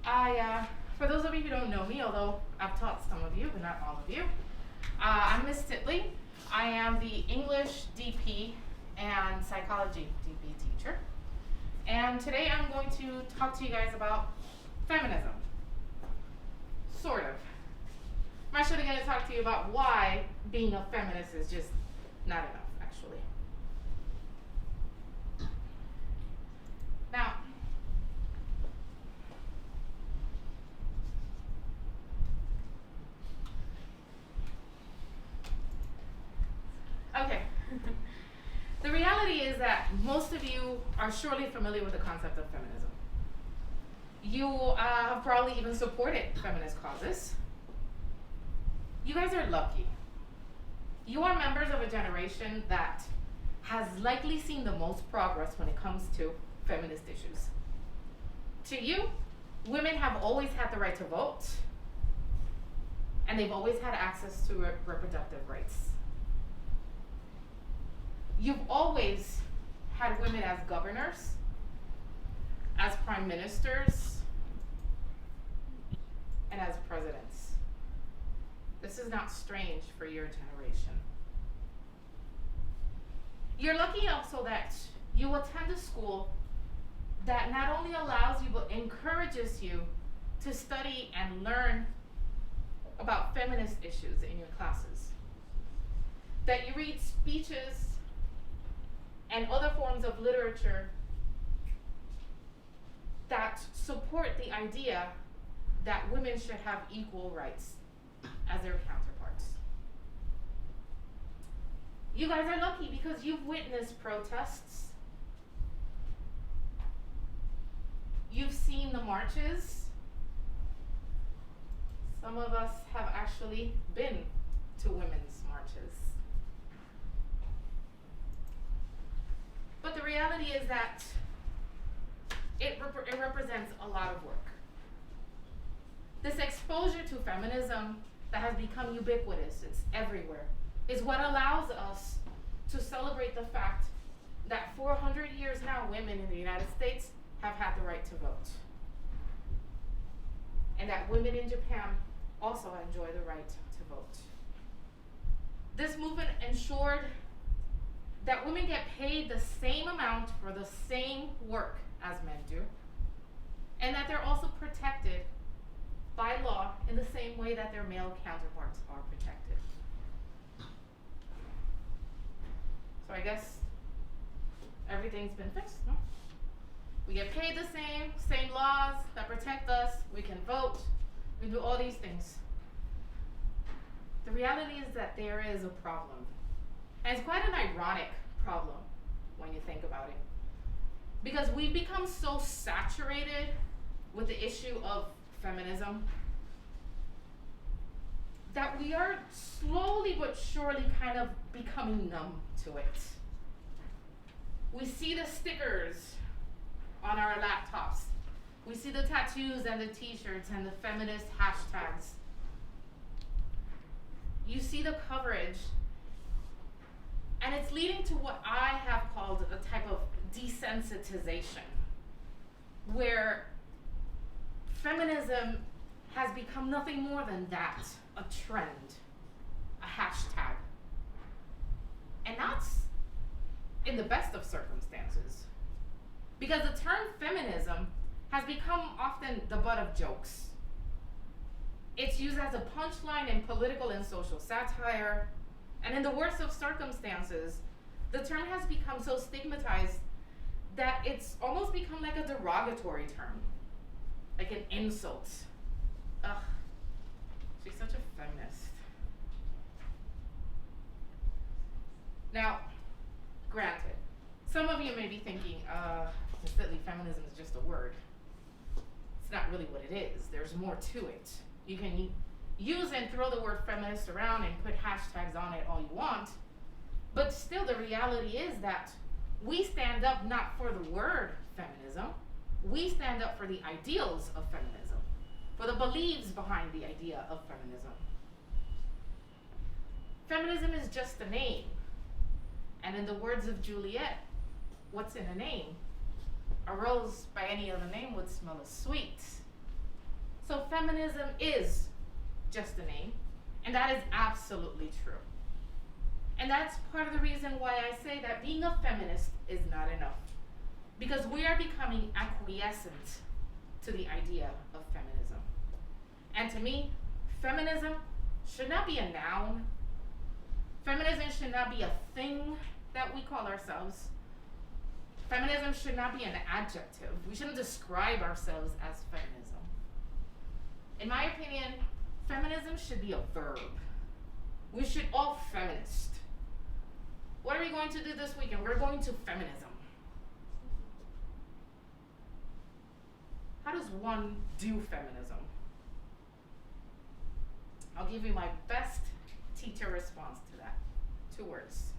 For those of you who don't know me, although I've taught some of you, but not all of you, I'm Miss Titley. I am the English DP and Psychology DP teacher. And today I'm going to talk to you guys about feminism. Sort of. I'm actually going to talk to you about why being a feminist is just not enough, actually. Now, okay. The reality is that most of you are surely familiar with the concept of feminism. You have probably even supported feminist causes. You guys are lucky. You are members of a generation that has likely seen the most progress when it comes to feminist issues. To you, women have always had the right to vote, and they've always had access to reproductive rights. You've always had women as governors, as prime ministers, and as presidents. This is not strange for your generation. You're lucky also that you attend a school that not only allows you but encourages you to study and learn about feminist issues in your classes. That you read speeches and other forms of literature that support the idea that women should have equal rights as their counterparts. You guys are lucky because you've witnessed protests. You've seen the marches. Some of us have actually been to women's marches. But the reality is that it represents a lot of work. This exposure to feminism that has become ubiquitous, it's everywhere, is what allows us to celebrate the fact that for 100 years now, women in the United States have had the right to vote. And that women in Japan also enjoy the right to vote. This movement ensured that women get paid the same amount for the same work as men do, and that they're also protected by law in the same way that their male counterparts are protected. So I guess everything's been fixed, no? We get paid the same laws that protect us, we can vote, we do all these things. The reality is that there is a problem. And it's quite an ironic problem when you think about it. Because we've become so saturated with the issue of feminism that we are slowly but surely kind of becoming numb to it. We see the stickers on our laptops. We see the tattoos and the t-shirts and the feminist hashtags. You see the coverage, and it's leading to what I have called a type of desensitization, where feminism has become nothing more than that, a trend, a hashtag. And that's in the best of circumstances, because the term feminism has become often the butt of jokes. It's used as a punchline in political and social satire, and in the worst of circumstances, the term has become so stigmatized that it's almost become like a derogatory term, like an insult. Ugh, she's such a feminist. Now, granted, some of you may be thinking, Ms. feminism is just a word. It's not really what it is. There's more to it. You can use and throw the word feminist around and put hashtags on it all you want, but still the reality is that we stand up not for the word feminism, we stand up for the ideals of feminism, for the beliefs behind the idea of feminism. Feminism is just a name, and in the words of Juliet, what's in a name? A rose by any other name would smell as sweet. So feminism is just a name, and that is absolutely true. And that's part of the reason why I say that being a feminist is not enough. Because we are becoming acquiescent to the idea of feminism. And to me, feminism should not be a noun. Feminism should not be a thing that we call ourselves. Feminism should not be an adjective. We shouldn't describe ourselves as feminism. In my opinion, feminism should be a verb. We should all feminist. What are we going to do this weekend? We're going to feminism. How does one do feminism? I'll give you my best teacher response to that. 2 words.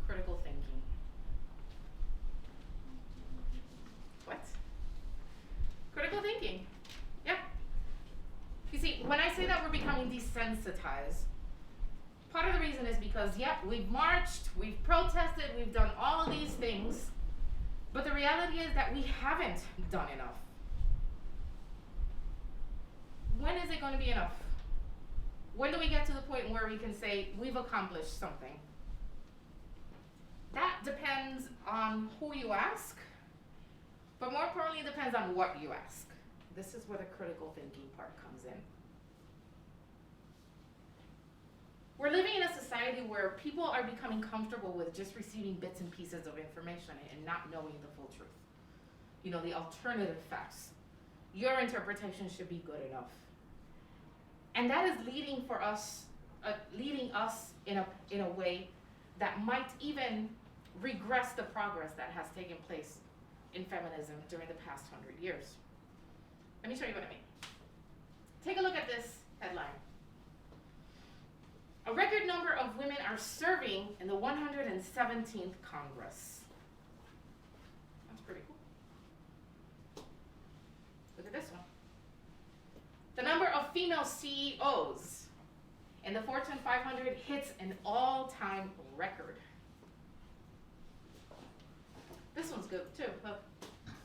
Critical thinking. What? Critical thinking. Yeah. You see, when I say that we're becoming desensitized, part of the reason is because, we've marched, we've protested, we've done all of these things, but the reality is that we haven't done enough. When is it going to be enough? When do we get to the point where we can say we've accomplished something? That depends on who you ask, but more importantly, it depends on what you ask. This is where the critical thinking part comes in. We're living in a society where people are becoming comfortable with just receiving bits and pieces of information and not knowing the full truth. You know, the alternative facts. Your interpretation should be good enough. And that is leading us in a way that might even regress the progress that has taken place in feminism during the past 100 years. Let me show you what I mean. Take a look at this headline. A record number of women are serving in the 117th Congress. That's pretty cool. Look at this one. The number of female CEOs in the Fortune 500 hits an all-time record. This one's good too. Look.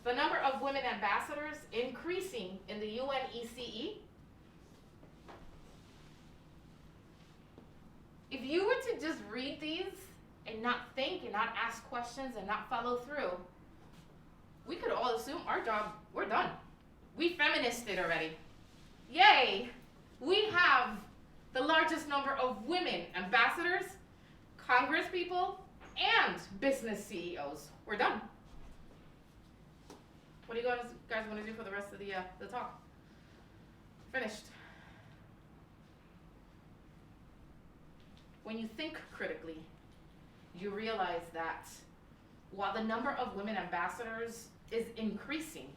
The number of women ambassadors increasing in the UNECE. If you were to just read these and not think and not ask questions and not follow through, we could all assume our job, we're done. We feministed already. Yay! We have the largest number of women ambassadors, congresspeople, and business CEOs. We're done. What do you guys want to do for the rest of the talk? Finished. When you think critically, you realize that while the number of women ambassadors is increasing,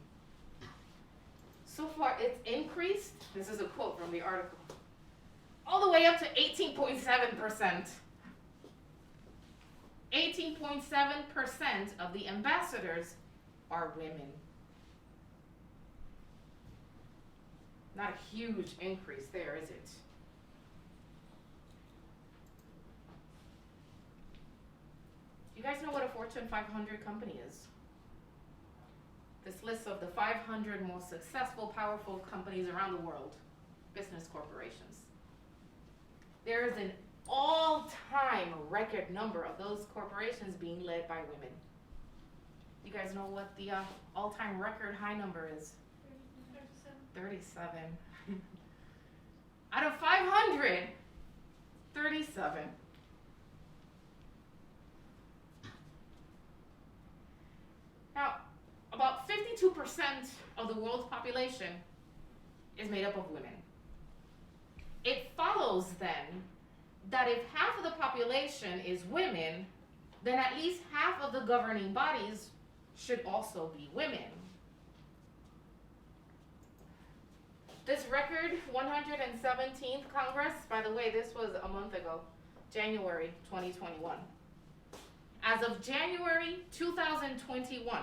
so far it's increased, this is a quote from the article, all the way up to 18.7%. 18.7% of the ambassadors are women. Not a huge increase there, is it? You guys know what a Fortune 500 company is? This list of the 500 most successful, powerful companies around the world, business corporations. There is an all-time record number of those corporations being led by women. You guys know what the all-time record high number is? 37. Out of 500, 37. Now, about 52% of the world's population is made up of women. It follows then that if half of the population is women, then at least half of the governing bodies should also be women. This record, 117th Congress, by the way, this was a month ago, January 2021. As of January 2021,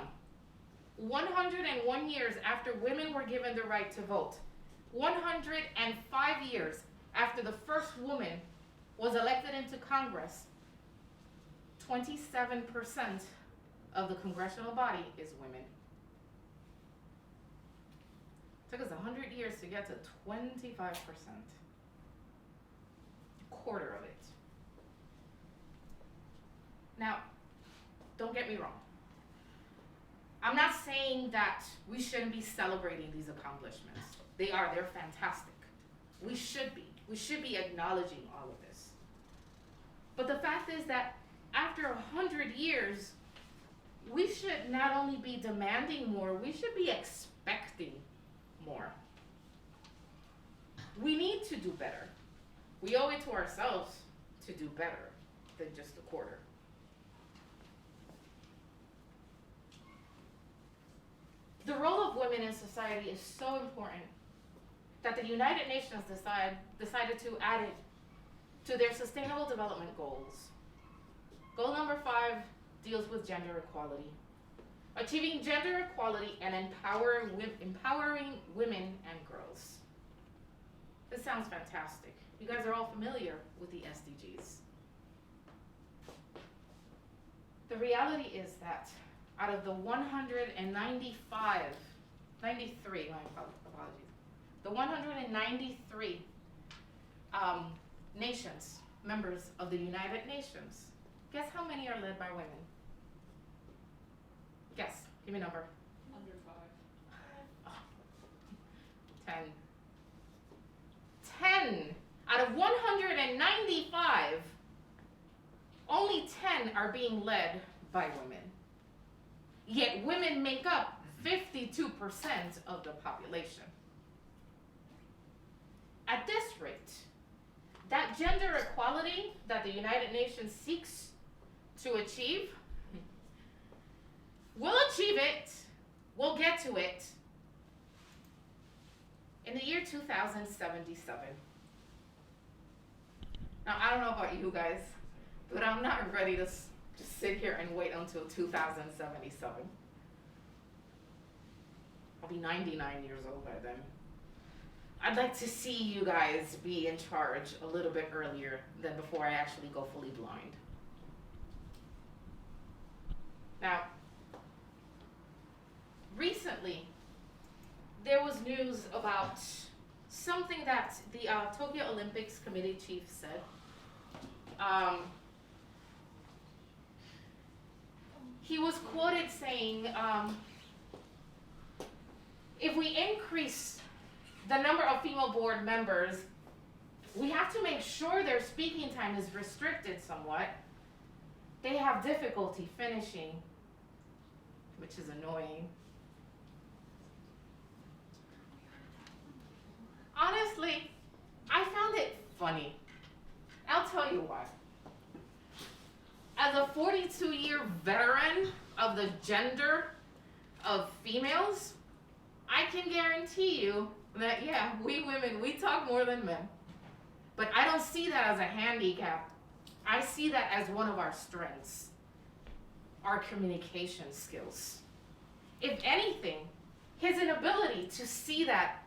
101 years after women were given the right to vote, 105 years after the first woman was elected into Congress, 27% of the congressional body is women. Took us 100 years to get to 25%. A quarter of it. Now, don't get me wrong. I'm not saying that we shouldn't be celebrating these accomplishments. They're fantastic. We should be. We should be acknowledging all of this. But the fact is that after 100 years, we should not only be demanding more, we should be expecting more. We need to do better. We owe it to ourselves to do better than just a quarter. The role of women in society is so important that the United Nations decided to add it to their Sustainable Development Goals. Goal number 5 deals with gender equality. Achieving gender equality and empowering women and girls. This sounds fantastic. You guys are all familiar with the SDGs. The reality is that out of the 93, my apologies, the 193 nations, members of the United Nations, guess how many are led by women? Guess, give me a number. Under 5. Oh. 10 out of 195, only 10 are being led by women. Yet women make up 52% of the population. At this rate, that gender equality that the United Nations seeks to achieve, we'll achieve it, we'll get to it in the year 2077. Now, I don't know about you guys, but I'm not ready to just sit here and wait until 2077. I'll be 99 years old by then. I'd like to see you guys be in charge a little bit earlier than before I actually go fully blind. Now, recently, there was news about something that the Tokyo Olympics committee chief said. He was quoted saying, if we increase the number of female board members, we have to make sure their speaking time is restricted somewhat. They have difficulty finishing, which is annoying. Honestly, I found it funny. I'll tell you why. As a 42-year veteran of the gender of females, I can guarantee you that, yeah, we women, we talk more than men. But I don't see that as a handicap. I see that as one of our strengths, our communication skills. If anything, his inability to see that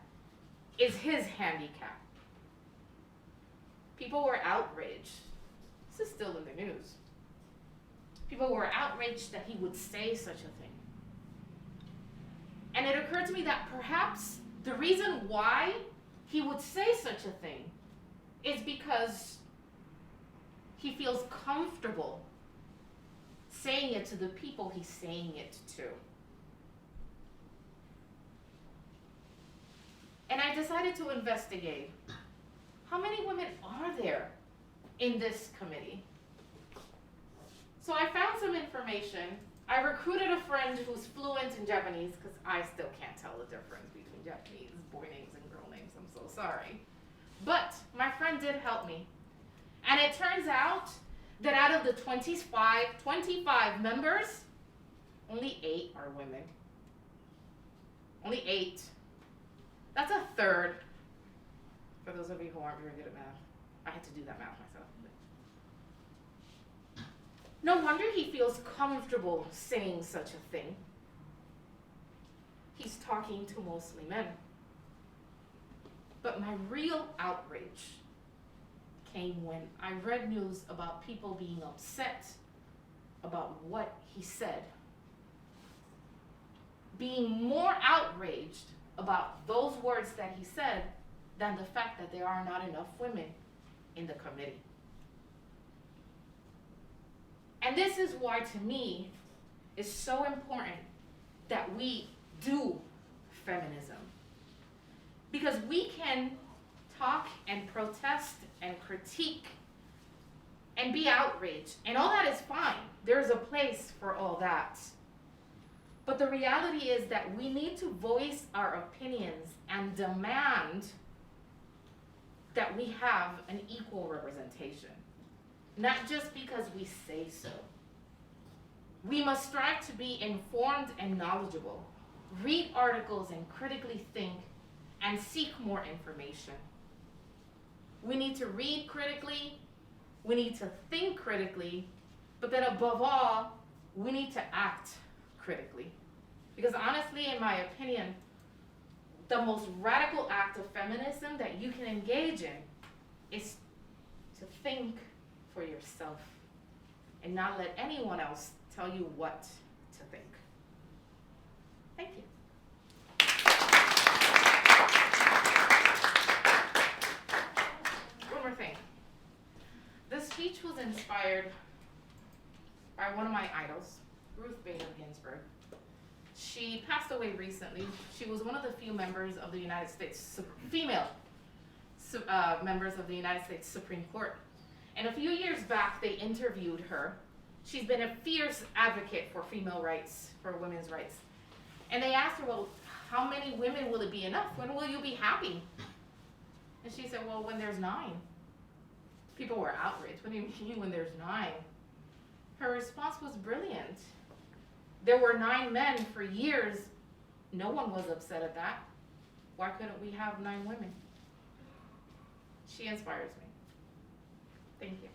is his handicap. People were outraged. This is still in the news. People were outraged that he would say such a thing. And it occurred to me that perhaps the reason why he would say such a thing is because he feels comfortable saying it to the people he's saying it to. And I decided to investigate how many women are there in this committee. So I found some information. I recruited a friend who's fluent in Japanese because I still can't tell the difference between Japanese boy names and girl names. I'm so sorry. But my friend did help me. And it turns out that out of the 25 members, only 8 are women. Only 8. That's a third. For those of you who aren't very good at math, I had to do that math myself. No wonder he feels comfortable saying such a thing. He's talking to mostly men. But my real outrage came when I read news about people being upset about what he said. Being more outraged about those words that he said than the fact that there are not enough women in the committee. And this is why, to me, it's so important that we do feminism. Because we can talk and protest and critique and be outraged, and all that is fine. There's a place for all that. But the reality is that we need to voice our opinions and demand that we have an equal representation, not just because we say so. We must strive to be informed and knowledgeable, read articles and critically think, and seek more information. We need to read critically, we need to think critically, but then above all, we need to act critically. Because honestly, in my opinion, the most radical act of feminism that you can engage in is to think for yourself and not let anyone else tell you what to think. Thank you. One more thing. This speech was inspired by one of my idols, Ruth Bader Ginsburg. She passed away recently. She was one of the few members of the United States, female members of the United States Supreme Court. And a few years back, they interviewed her. She's been a fierce advocate for female rights, for women's rights. And they asked her, well, how many women will it be enough? When will you be happy? And she said, well, when there's 9. People were outraged. What do you mean when there's 9? Her response was brilliant. There were 9 men for years. No one was upset at that. Why couldn't we have 9 women? She inspires me. Thank you.